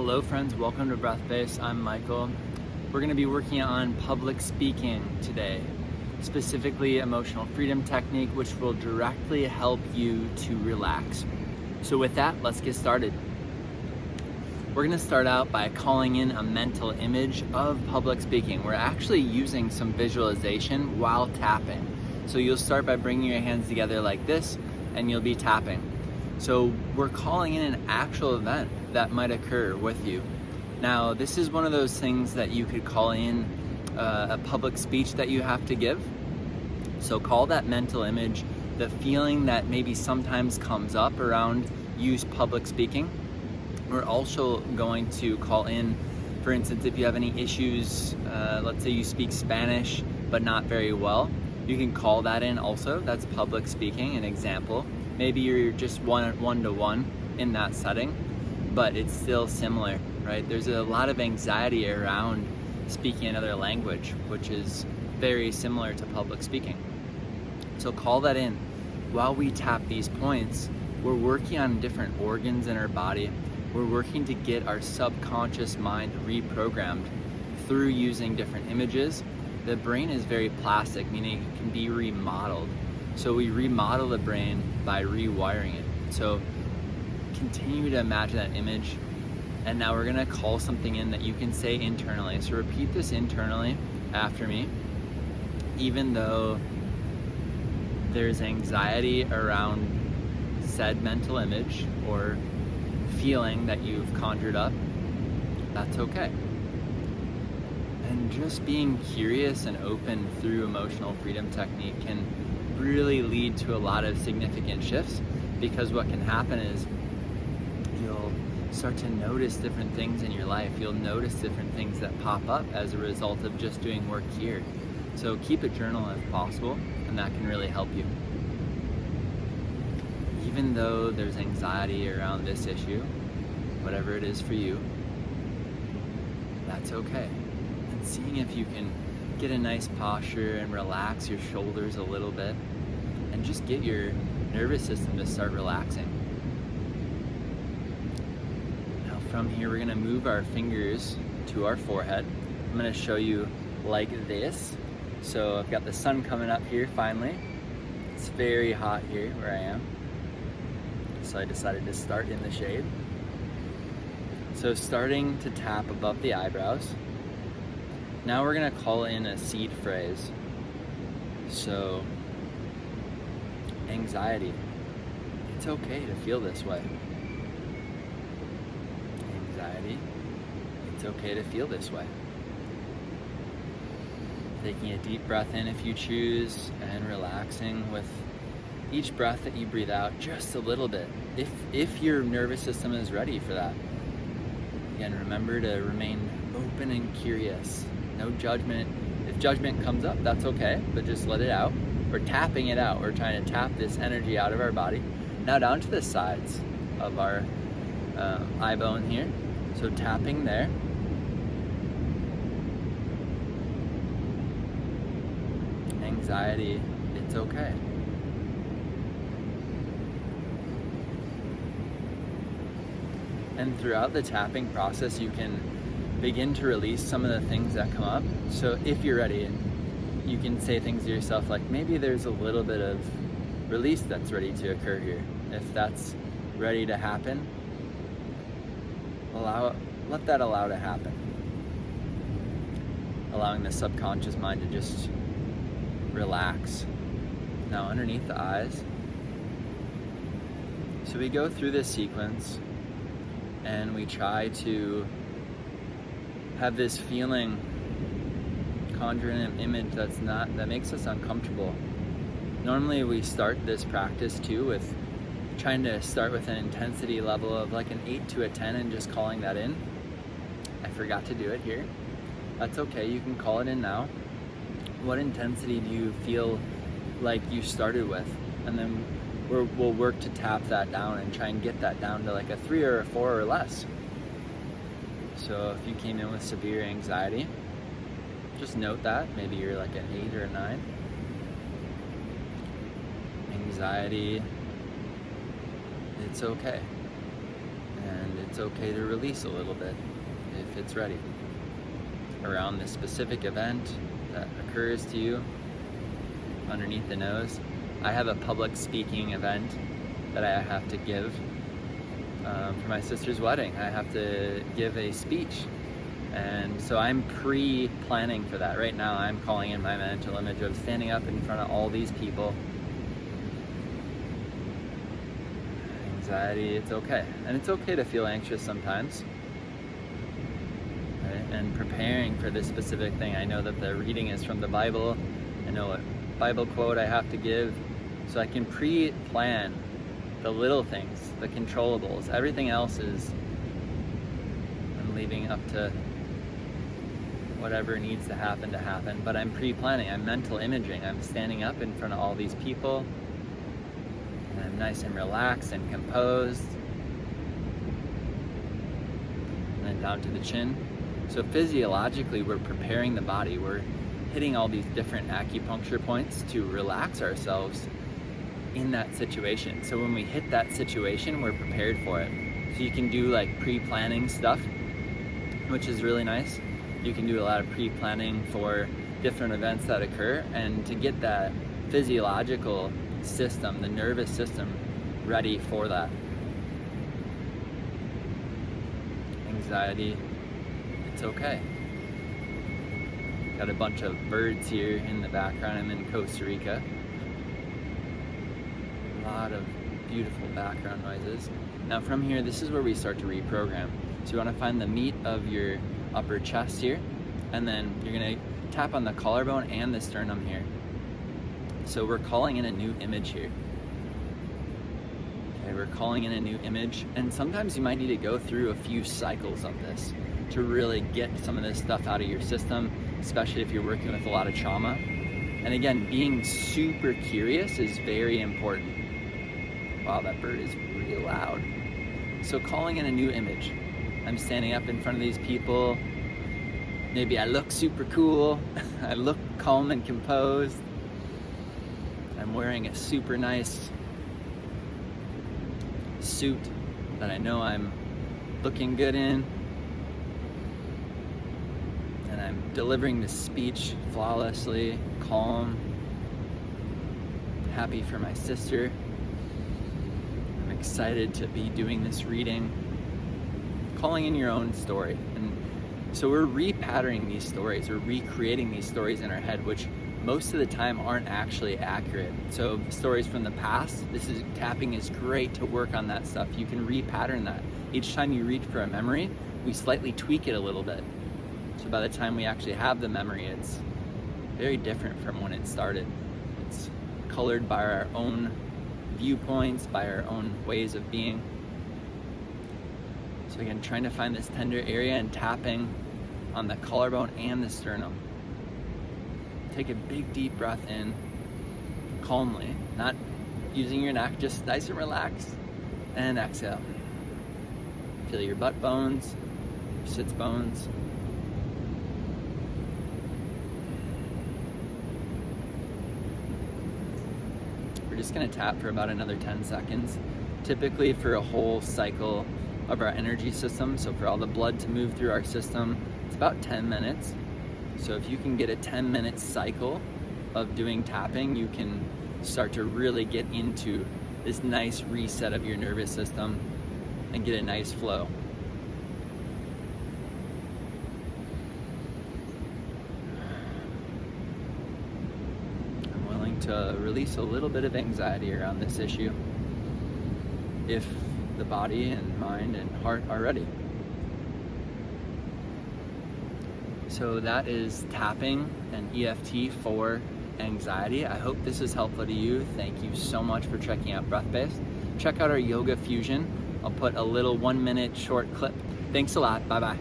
Hello friends, welcome to Breath Base. I'm Michael. We're going to be working on public speaking today, specifically emotional freedom technique, which will directly help you to relax. So with that, let's get started. We're going to start out by calling in a mental image of public speaking. We're actually using some visualization while tapping. So you'll start by bringing your hands together like this, and you'll be tapping. So we're calling in an actual event that might occur with you. Now, this is one of those things that you could call in a public speech that you have to give. So call that mental image the feeling that maybe sometimes comes up around use public speaking. We're also going to call in, for instance, if you have any issues, let's say you speak Spanish but not very well, you can call that in also. That's public speaking, an example. Maybe you're just one-to-one in that setting, but it's still similar, right? There's a lot of anxiety around speaking another language, which is very similar to public speaking. So call that in. While we tap these points, we're working on different organs in our body. We're working to get our subconscious mind reprogrammed through using different images. The brain is very plastic, meaning it can be remodeled. So we remodel the brain by rewiring it. So continue to imagine that image. And now we're gonna call something in that you can say internally. So repeat this internally after me. Even though there's anxiety around said mental image or feeling that you've conjured up, that's okay. And just being curious and open through emotional freedom technique can really lead to a lot of significant shifts, because what can happen is you'll start to notice different things in your life. You'll notice different things that pop up as a result of just doing work here. So keep a journal if possible, and that can really help you. Even though there's anxiety around this issue, whatever it is for you, that's okay. And seeing if you can get a nice posture and relax your shoulders a little bit, and just get your nervous system to start relaxing. Now from here, we're gonna move our fingers to our forehead. I'm gonna show you like this. So I've got the sun coming up here finally. It's very hot here where I am. So I decided to start in the shade. So starting to tap above the eyebrows. Now we're gonna call in a seed phrase. So, anxiety. It's okay to feel this way. Anxiety. It's okay to feel this way. Taking a deep breath in if you choose, and relaxing with each breath that you breathe out just a little bit, if your nervous system is ready for that. Again, remember to remain open and curious. No judgment. If judgment comes up, that's okay, but just let it out. We're tapping it out. We're trying to tap this energy out of our body. Now down to the sides of our eye bone here. So tapping there. Anxiety, it's okay. And throughout the tapping process, you can begin to release some of the things that come up. So if you're ready, you can say things to yourself like, maybe there's a little bit of release that's ready to occur here. If that's ready to happen, let that allow to happen. Allowing the subconscious mind to just relax. Now underneath the eyes. So we go through this sequence and we try to have this feeling, conjuring an image that makes us uncomfortable. Normally we start this practice too with trying to start with an intensity level of like an 8 to a 10 and just calling that in. I forgot to do it here. That's okay, you can call it in now. What intensity do you feel like you started with? And then we'll work to tap that down and try and get that down to like a 3 or a 4 or less. So if you came in with severe anxiety, just note that. Maybe you're like an 8 or a 9. Anxiety, it's okay. And it's okay to release a little bit if it's ready. Around this specific event that occurs to you underneath the nose, I have a public speaking event that I have to give for my sister's wedding. I have to give a speech, and so I'm pre-planning for that. Right now I'm calling in my mental image of standing up in front of all these people. Anxiety, it's okay, and it's okay to feel anxious sometimes, right? And preparing for this specific thing, I know that the reading is from the Bible, I know what Bible quote I have to give, so I can pre-plan the little things, the controllables. Everything else is I'm leaving up to whatever needs to happen, but I'm pre-planning, I'm mental imaging, I'm standing up in front of all these people, and I'm nice and relaxed and composed, and then down to the chin. So physiologically, we're preparing the body, we're hitting all these different acupuncture points to relax ourselves in that situation. So when we hit that situation, we're prepared for it. So you can do like pre-planning stuff, which is really nice. You can do a lot of pre-planning for different events that occur, and to get that physiological system, the nervous system, ready for that. Anxiety, it's okay. Got a bunch of birds here in the background. I'm in Costa Rica. A lot of beautiful background noises. Now from here, this is where we start to reprogram. So you want to find the meat of your upper chest here, and then you're going to tap on the collarbone and the sternum here. So we're calling in a new image here. Okay, we're calling in a new image, and sometimes you might need to go through a few cycles of this to really get some of this stuff out of your system, especially if you're working with a lot of trauma. And again, being super curious is very important. Wow, that bird is real loud. So calling in a new image. I'm standing up in front of these people. Maybe I look super cool. I look calm and composed. I'm wearing a super nice suit that I know I'm looking good in. And I'm delivering this speech flawlessly, calm, happy for my sister. I'm excited to be doing this reading. Calling in your own story. And so we're repatterning these stories, we're recreating these stories in our head, which most of the time aren't actually accurate. So stories from the past, tapping is great to work on that stuff. You can repattern that. Each time you reach for a memory, we slightly tweak it a little bit. So by the time we actually have the memory, it's very different from when it started. It's colored by our own viewpoints, by our own ways of being. So again, trying to find this tender area and tapping on the collarbone and the sternum. Take a big deep breath in, calmly, not using your neck, just nice and relaxed, and exhale. Feel your butt bones, your sits bones. We're just gonna tap for about another 10 seconds. Typically for a whole cycle of our energy system, so for all the blood to move through our system, it's about 10 minutes. So if you can get a 10-minute cycle of doing tapping, you can start to really get into this nice reset of your nervous system and get a nice flow. I'm willing to release a little bit of anxiety around this issue if the body and mind and heart are ready. So that is tapping and EFT for anxiety. I hope this is helpful to you. Thank you so much for checking out Breath-Based. Check out our Yoga Fusion. I'll put a little 1-minute short clip. Thanks a lot. Bye-bye.